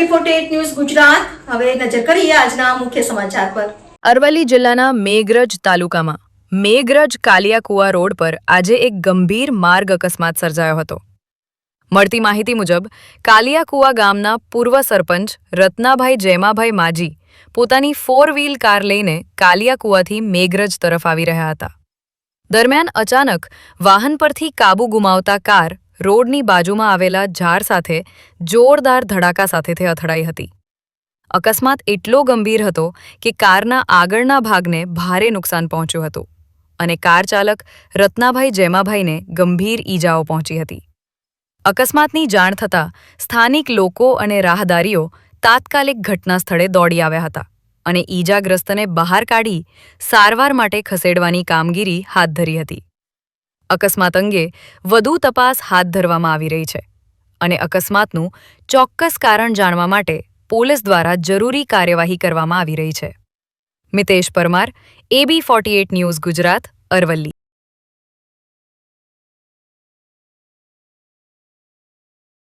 AB48 news Gujarat હવે નજર કરીએ આજના મુખ્ય સમાચાર પર। અરવલ્લી જિલ્લાના મેઘરજ તાલુકામાં મેઘરજ કાલિયાકુવા રોડ પર આજે એક ગંભીર માર્ગ અકસ્માત સર્જાયો હતો। મળતી માહિતી મુજબ કાલિયાકુવા ગામના પૂર્વ સરપંચ રત્નાભાઈ જેમાભાઈ માજી પોતાની 4 વ્હીલ કાર લઈને કાલિયાકુવાથી મેઘરજ તરફ આવી રહ્યા હતા। દરમિયાન અચાનક વાહન પરથી કાબુ ગુમાવતા કાર રોડની બાજુમાં આવેલા ઝાડ સાથે જોરદાર ધડાકા સાથે અથડાઈ હતી। અકસ્માત એટલો ગંભીર હતો કે કારના આગળના ભાગને ભારે નુકસાન પહોંચ્યું હતું અને કાર ચાલક રત્નાભાઈ જેમાભાઈને ગંભીર ઈજાઓ પહોંચી હતી। અકસ્માતની જાણ થતાં સ્થાનિક લોકો અને રાહદારીઓ તાત્કાલિક ઘટના સ્થળે દોડી આવ્યા હતા અને ઈજાગ્રસ્તને બહાર કાઢી સારવાર માટે ખસેડવાની કામગીરી હાથ ધરી હતી। અકસ્માત અંગે વધુ તપાસ હાથ ધરવામાં આવી રહી છે અને અકસ્માતનું ચોક્કસ કારણ જાણવા માટે પોલીસ દ્વારા જરૂરી કાર્યવાહી કરવામાં આવી રહી છે। Mitesh Parmar, AB48 news Gujarat, Aravalli.